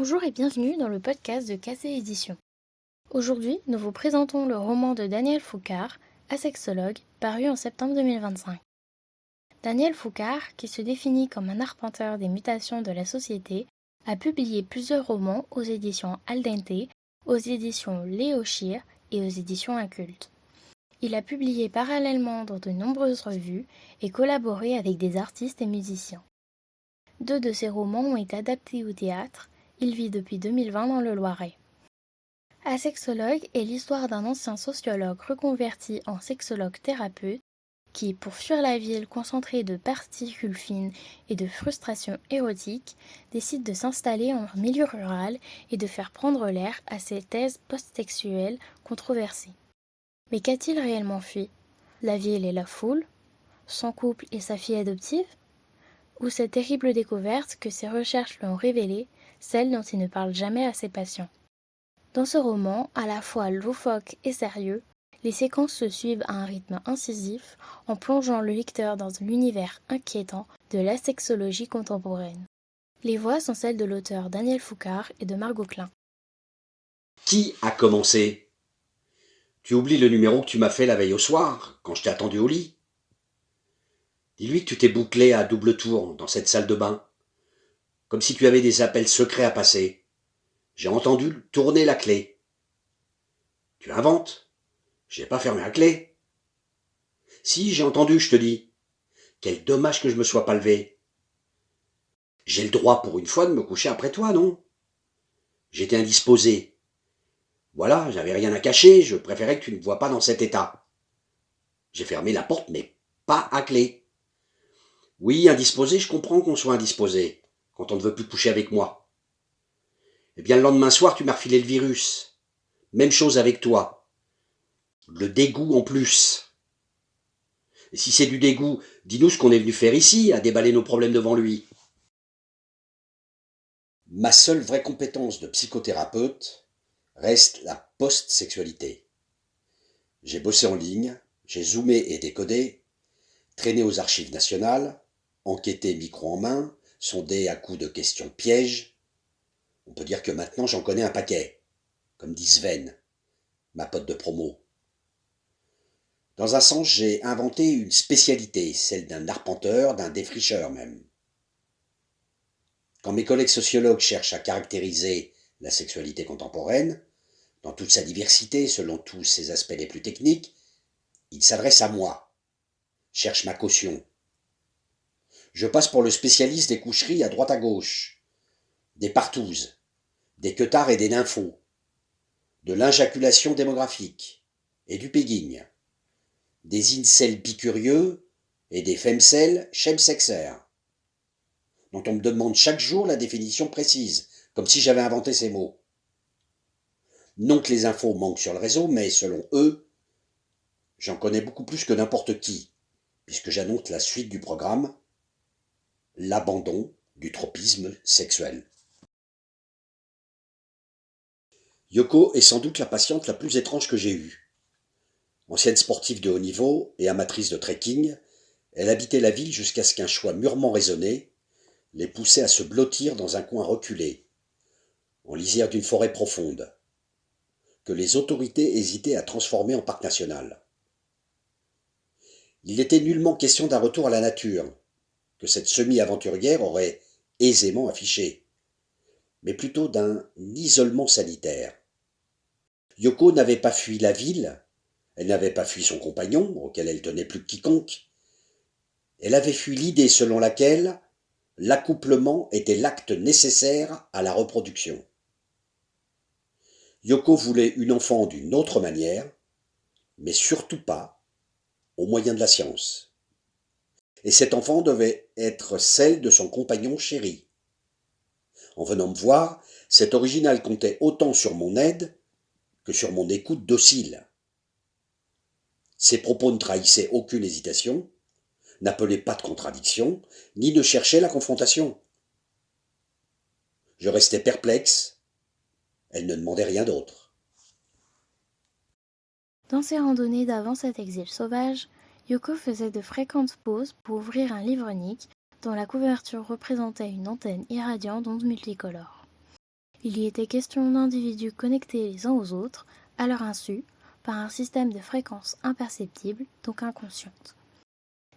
Bonjour et bienvenue dans le podcast de Cassé Éditions. Aujourd'hui, nous vous présentons le roman de Daniel Foucard, Asexologue, paru en septembre 2025. Daniel Foucard, qui se définit comme un arpenteur des mutations de la société, a publié plusieurs romans aux éditions Al Dente, aux éditions Léo Schir et aux éditions Inculte. Il a publié parallèlement dans de nombreuses revues et collaboré avec des artistes et musiciens. 2 de ses romans ont été adaptés au théâtre. Il vit depuis 2020 dans le Loiret. Asexologue est l'histoire d'un ancien sociologue reconverti en sexologue thérapeute qui, pour fuir la ville concentrée de particules fines et de frustrations érotiques, décide de s'installer en milieu rural et de faire prendre l'air à ses thèses post-sexuelles controversées. Mais qu'a-t-il réellement fui ? La ville et la foule ? Son couple et sa fille adoptive ? Ou cette terrible découverte que ses recherches lui ont révélée, celle dont il ne parle jamais à ses patients. Dans ce roman, à la fois loufoque et sérieux, les séquences se suivent à un rythme incisif en plongeant le lecteur dans l'univers inquiétant de l'asexologie contemporaine. Les voix sont celles de l'auteur Daniel Foucard et de Margot Klein. Qui a commencé ? Tu oublies le numéro que tu m'as fait la veille au soir, quand je t'ai attendu au lit. Dis-lui que tu t'es bouclé à double tour dans cette salle de bain, comme si tu avais des appels secrets à passer. J'ai entendu tourner la clé. Tu inventes. J'ai pas fermé la clé. Si, j'ai entendu, je te dis. Quel dommage que je me sois pas levé. J'ai le droit pour une fois de me coucher après toi, non ? J'étais indisposé. Voilà, j'avais rien à cacher, je préférais que tu ne me vois pas dans cet état. J'ai fermé la porte, mais pas à clé. Oui, indisposé, je comprends qu'on soit indisposé, quand on ne veut plus coucher avec moi. Eh bien, le lendemain soir, tu m'as refilé le virus. Même chose avec toi. Le dégoût en plus. Et si c'est du dégoût, dis-nous ce qu'on est venu faire ici, à déballer nos problèmes devant lui. Ma seule vraie compétence de psychothérapeute reste la post-sexualité. J'ai bossé en ligne, j'ai zoomé et décodé, traîné aux archives nationales, enquêté micro en main, sondé à coups de questions pièges. On peut dire que maintenant j'en connais un paquet, comme dit Sven, ma pote de promo. Dans un sens, j'ai inventé une spécialité, celle d'un arpenteur, d'un défricheur même. Quand mes collègues sociologues cherchent à caractériser la sexualité contemporaine, dans toute sa diversité, selon tous ses aspects les plus techniques, ils s'adressent à moi, cherchent ma caution. Je passe pour le spécialiste des coucheries à droite à gauche, des partouzes, des queutards et des nymphos, de l'injaculation démographique et du pegging, des incels bicurieux et des femcels chemsexers, dont on me demande chaque jour la définition précise, comme si j'avais inventé ces mots. Non que les infos manquent sur le réseau, mais selon eux, j'en connais beaucoup plus que n'importe qui, puisque j'annonce la suite du programme, l'abandon du tropisme sexuel. Yoko est sans doute la patiente la plus étrange que j'ai eue. Ancienne sportive de haut niveau et amatrice de trekking, elle habitait la ville jusqu'à ce qu'un choix mûrement raisonné les poussait à se blottir dans un coin reculé, en lisière d'une forêt profonde, que les autorités hésitaient à transformer en parc national. Il n'était nullement question d'un retour à la nature, que cette semi-aventurière aurait aisément affiché, mais plutôt d'un isolement sanitaire. Yoko n'avait pas fui la ville, elle n'avait pas fui son compagnon, auquel elle tenait plus que quiconque, elle avait fui l'idée selon laquelle l'accouplement était l'acte nécessaire à la reproduction. Yoko voulait une enfant d'une autre manière, mais surtout pas au moyen de la science. Et cet enfant devait être celle de son compagnon chéri. En venant me voir, cet original comptait autant sur mon aide que sur mon écoute docile. Ses propos ne trahissaient aucune hésitation, n'appelaient pas de contradiction, ni ne cherchaient la confrontation. Je restais perplexe, elle ne demandait rien d'autre. Dans ses randonnées d'avant cet exil sauvage, Yoko faisait de fréquentes pauses pour ouvrir un livre unique dont la couverture représentait une antenne irradiante d'ondes multicolores. Il y était question d'individus connectés les uns aux autres, à leur insu, par un système de fréquences imperceptibles, donc inconscientes.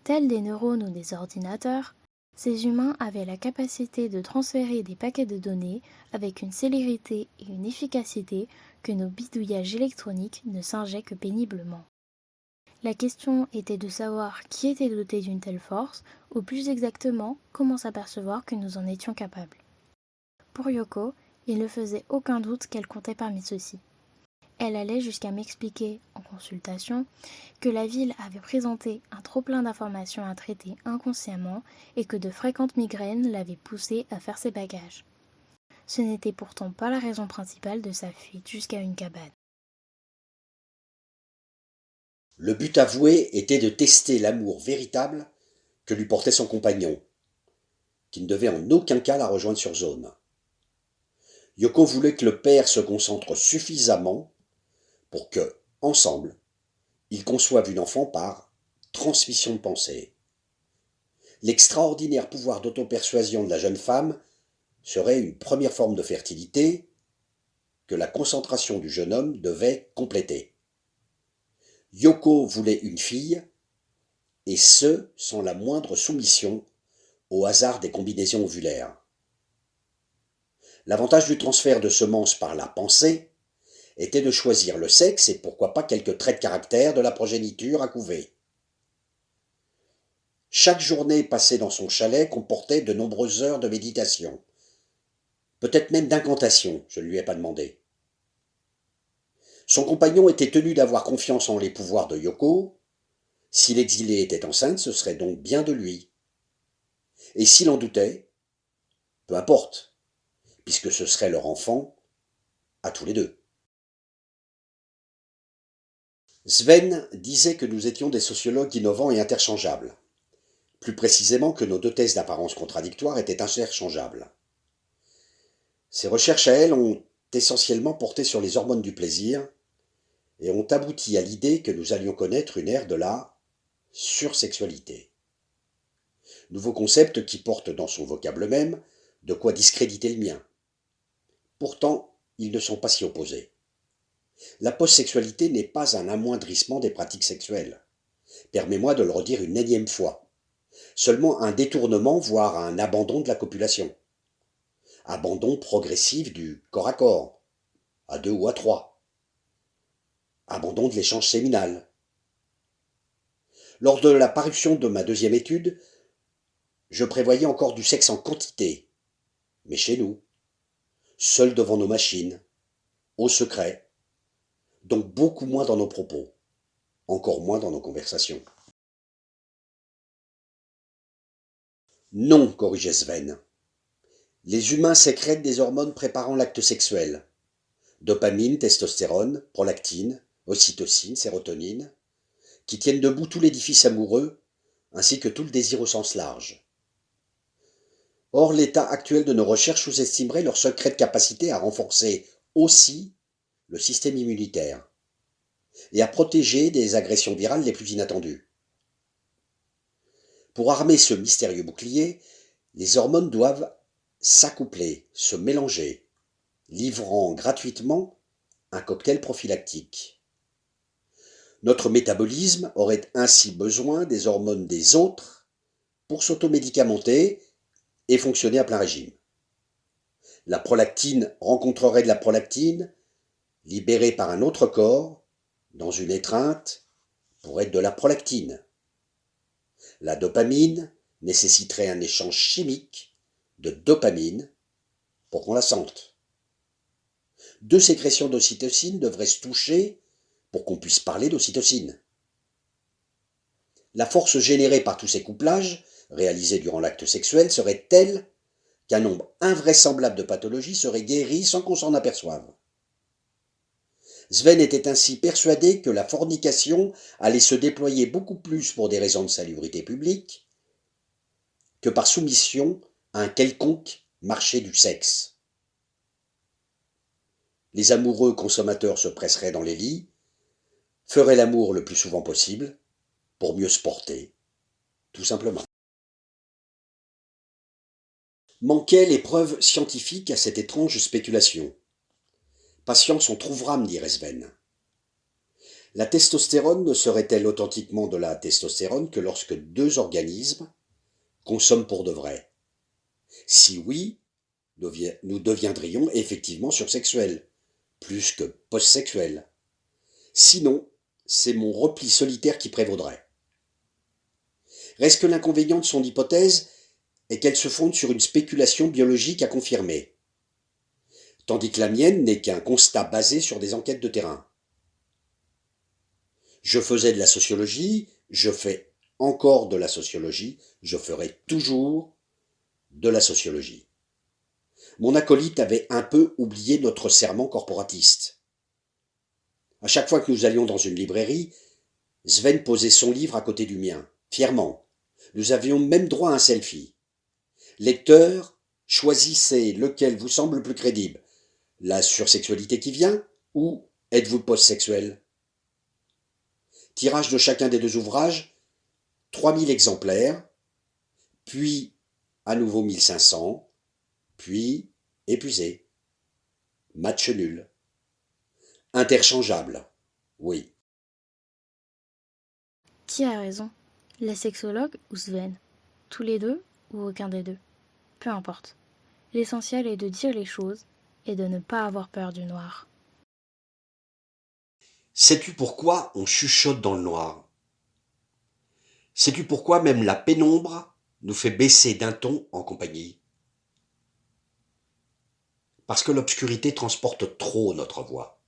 Tels des neurones ou des ordinateurs, ces humains avaient la capacité de transférer des paquets de données avec une célérité et une efficacité que nos bidouillages électroniques ne singeaient que péniblement. La question était de savoir qui était doté d'une telle force, ou plus exactement, comment s'apercevoir que nous en étions capables. Pour Yoko, il ne faisait aucun doute qu'elle comptait parmi ceux-ci. Elle allait jusqu'à m'expliquer, en consultation, que la ville avait présenté un trop-plein d'informations à traiter inconsciemment et que de fréquentes migraines l'avaient poussée à faire ses bagages. Ce n'était pourtant pas la raison principale de sa fuite jusqu'à une cabane. Le but avoué était de tester l'amour véritable que lui portait son compagnon, qui ne devait en aucun cas la rejoindre sur zone. Yoko voulait que le père se concentre suffisamment pour que, ensemble, ils conçoivent une enfant par transmission de pensée. L'extraordinaire pouvoir d'autopersuasion de la jeune femme serait une première forme de fertilité que la concentration du jeune homme devait compléter. Yoko voulait une fille, et ce, sans la moindre soumission au hasard des combinaisons ovulaires. L'avantage du transfert de semences par la pensée était de choisir le sexe et pourquoi pas quelques traits de caractère de la progéniture à couver. Chaque journée passée dans son chalet comportait de nombreuses heures de méditation, peut-être même d'incantation, je ne lui ai pas demandé. Son compagnon était tenu d'avoir confiance en les pouvoirs de Yoko. Si l'exilée était enceinte, ce serait donc bien de lui. Et s'il en doutait, peu importe, puisque ce serait leur enfant à tous les deux. Sven disait que nous étions des sociologues innovants et interchangeables. Plus précisément que nos deux thèses d'apparence contradictoire étaient interchangeables. Ses recherches à elle ont essentiellement porté sur les hormones du plaisir et ont abouti à l'idée que nous allions connaître une ère de la sursexualité. Nouveau concept qui porte dans son vocable même de quoi discréditer le mien. Pourtant, ils ne sont pas si opposés. La postsexualité n'est pas un amoindrissement des pratiques sexuelles. Permets-moi de le redire une énième fois. Seulement un détournement, voire un abandon de la copulation. Abandon progressif du corps à corps, à 2 ou à 3. Abandon de l'échange séminal. Lors de la parution de ma deuxième étude, je prévoyais encore du sexe en quantité, mais chez nous, seuls devant nos machines, au secret, donc beaucoup moins dans nos propos, encore moins dans nos conversations. Non, corrigeait Sven. Les humains sécrètent des hormones préparant l'acte sexuel. Dopamine, testostérone, prolactine, ocytocine, sérotonine, qui tiennent debout tout l'édifice amoureux, ainsi que tout le désir au sens large. Or, l'état actuel de nos recherches sous-estimerait leur secrète capacité à renforcer aussi le système immunitaire et à protéger des agressions virales les plus inattendues. Pour armer ce mystérieux bouclier, les hormones doivent s'accoupler, se mélanger, livrant gratuitement un cocktail prophylactique. Notre métabolisme aurait ainsi besoin des hormones des autres pour s'automédicamenter et fonctionner à plein régime. La prolactine rencontrerait de la prolactine, libérée par un autre corps, dans une étreinte, pour être de la prolactine. La dopamine nécessiterait un échange chimique de dopamine pour qu'on la sente. 2 sécrétions d'ocytocine devraient se toucher pour qu'on puisse parler d'ocytocine. La force générée par tous ces couplages, réalisés durant l'acte sexuel, serait telle qu'un nombre invraisemblable de pathologies seraient guéries sans qu'on s'en aperçoive. Sven était ainsi persuadé que la fornication allait se déployer beaucoup plus pour des raisons de salubrité publique que par soumission à un quelconque marché du sexe. Les amoureux consommateurs se presseraient dans les lits, feraient l'amour le plus souvent possible, pour mieux se porter, tout simplement. Manquaient les preuves scientifiques à cette étrange spéculation. Patience, on trouvera, me dirait Sven. La testostérone ne serait-elle authentiquement de la testostérone que lorsque deux organismes consomment pour de vrai? Si oui, nous deviendrions effectivement sursexuels, plus que postsexuels. Sinon, c'est mon repli solitaire qui prévaudrait. Reste que l'inconvénient de son hypothèse est qu'elle se fonde sur une spéculation biologique à confirmer, tandis que la mienne n'est qu'un constat basé sur des enquêtes de terrain. Je faisais de la sociologie, je fais encore de la sociologie, je ferai toujours de la sociologie. Mon acolyte avait un peu oublié notre serment corporatiste. À chaque fois que nous allions dans une librairie, Sven posait son livre à côté du mien, fièrement. Nous avions même droit à un selfie. Lecteur, choisissez lequel vous semble le plus crédible. La sursexualité qui vient ou êtes-vous postsexuel? Tirage de chacun des deux ouvrages, 3000 exemplaires, puis à nouveau 1500, puis épuisé. Match nul. Interchangeable, oui. Qui a raison? La sexologue ou Sven? Tous les deux ou aucun des deux? Peu importe. L'essentiel est de dire les choses et de ne pas avoir peur du noir. Sais-tu pourquoi on chuchote dans le noir? Sais-tu pourquoi même la pénombre nous fait baisser d'un ton en compagnie? Parce que l'obscurité transporte trop notre voix,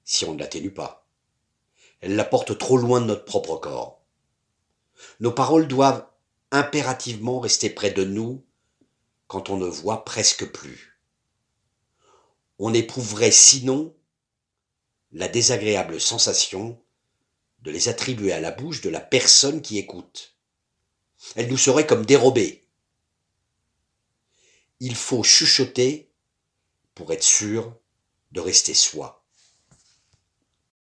si on ne l'atténue pas. Elle la porte trop loin de notre propre corps. Nos paroles doivent impérativement rester près de nous quand on ne voit presque plus. On éprouverait sinon la désagréable sensation de les attribuer à la bouche de la personne qui écoute. Elle nous serait comme dérobée. Il faut chuchoter pour être sûr de rester soi.